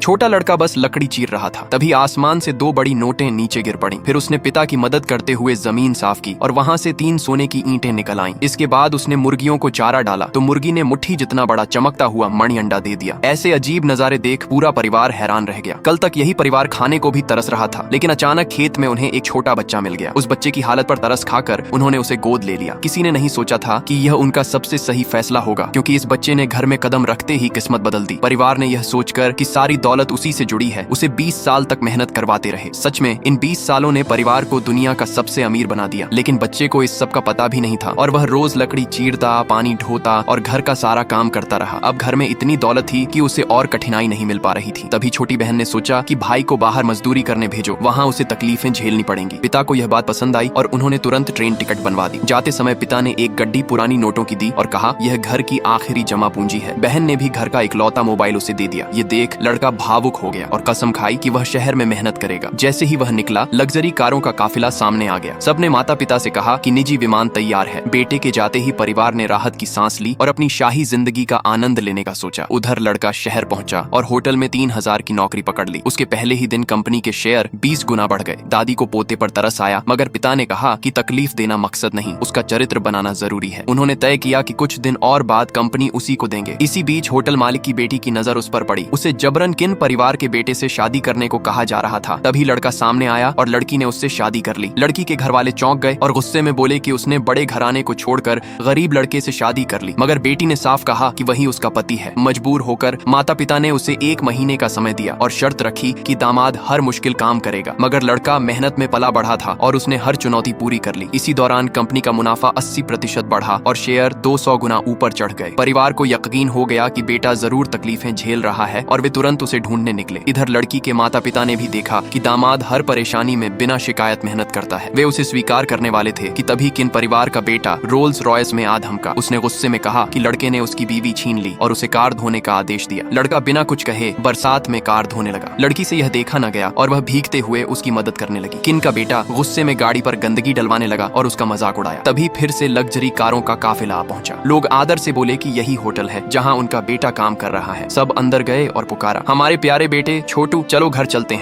छोटा लड़का बस लकड़ी चीर रहा था, तभी आसमान से दो बड़ी नोटें नीचे गिर पड़ी। फिर उसने पिता की मदद करते हुए जमीन साफ की और वहां से 3 सोने की ईंटें निकल आईं। इसके बाद उसने मुर्गियों को चारा डाला तो मुर्गी ने मुट्ठी जितना बड़ा चमकता हुआ मणि अंडा दे दिया। ऐसे अजीब नजारे देख पूरा परिवार हैरान रह गया। कल तक यही परिवार खाने को भी तरस रहा था, लेकिन अचानक खेत में उन्हें एक छोटा बच्चा मिल गया। उस बच्चे की हालत पर तरस खाकर उन्होंने उसे गोद ले लिया। किसी ने नहीं सोचा था कि यह उनका सबसे सही फैसला होगा, क्योंकि इस बच्चे ने घर में कदम रखते ही किस्मत बदल दी। परिवार ने यह सोचकर कि सारी दौलत उसी से जुड़ी है, उसे 20 साल तक मेहनत करवाते रहे। सच में इन 20 सालों ने परिवार को दुनिया का सबसे अमीर बना दिया, लेकिन बच्चे को इस सब का पता भी नहीं था और वह रोज लकड़ी चीरता, पानी ढोता और घर का सारा काम करता रहा। अब घर में इतनी दौलत थी कि उसे और कठिनाई नहीं मिल पा रही थी। तभी छोटी बहन ने सोचा कि भाई को बाहर मजदूरी करने भेजो, वहाँ उसे तकलीफें झेलनी पड़ेंगी। पिता को यह बात पसंद आई और उन्होंने तुरंत ट्रेन टिकट बनवा दी। जाते समय पिता ने एक गड्डी पुरानी नोटों की दी और कहा, यह घर की आखिरी जमा पूंजी है। बहन ने भी घर का इकलौता मोबाइल उसे दे दिया। ये देख लड़का भावुक हो गया और कसम खाई कि वह शहर में मेहनत करेगा। जैसे ही वह निकला, लग्जरी कारों का काफिला सामने आ गया। सबने माता पिता से कहा कि निजी विमान तैयार है। बेटे के जाते ही परिवार ने राहत की सांस ली और अपनी शाही जिंदगी का आनंद लेने का सोचा। उधर लड़का शहर पहुंचा और होटल में 3000 की नौकरी पकड़ ली। उसके पहले ही दिन कंपनी के शेयर 20 गुना बढ़ गए। दादी को पोते पर तरस आया, मगर पिता ने कहा कि तकलीफ देना मकसद नहीं, उसका चरित्र बनाना जरूरी है। उन्होंने तय किया कि कुछ दिन और बाद कंपनी उसी को देंगे। इसी बीच होटल मालिक की बेटी की नजर उस पर पड़ी। उसे जबरन किन परिवार के बेटे से शादी करने को कहा जा रहा था। तभी लड़का सामने आया और लड़की ने उससे शादी कर ली। लड़की के घर वाले चौंक गए और गुस्से में बोले कि उसने बड़े घराने को छोड़कर गरीब लड़के से शादी कर ली, मगर बेटी ने साफ कहा कि वही उसका पति है। मजबूर होकर माता पिता ने उसे 1 महीने का समय दिया और शर्त रखी कि दामाद हर मुश्किल काम करेगा। मगर लड़का मेहनत में पला बढ़ा था और उसने हर चुनौती पूरी कर ली। इसी दौरान कंपनी का मुनाफा 80% बढ़ा और शेयर 200 गुना ऊपर चढ़ गए। परिवार को यकीन हो गया कि बेटा जरूर तकलीफें झेल रहा है और वे तुरंत उसे ढूंढने निकले। इधर लड़की के माता पिता ने भी देखा कि दामाद हर परेशानी में बिना शिकायत मेहनत करता है। वे उसे स्वीकार करने वाले थे कि तभी किन परिवार का बेटा रोल्स रॉयस में आ धमका। उसने गुस्से में कहा कि लड़के ने उसकी बीवी छीन ली और उसे कार धोने का आदेश दिया। लड़का बिना कुछ कहे बरसात में कार धोने लगा। लड़की से यह देखा न गया और वह भीगते हुए उसकी मदद करने लगी। किन का बेटा गुस्से में गाड़ी पर गंदगी डलवाने लगा और उसका मजाक उड़ाया। तभी फिर से लग्जरी कारों का काफिला आ पहुंचा। लोग आदर से बोले कि यही होटल है जहां उनका बेटा काम कर रहा है। सब अंदर गए और पुकारा, हमारे प्यारे बेटे छोटू, चलो घर चलते हैं।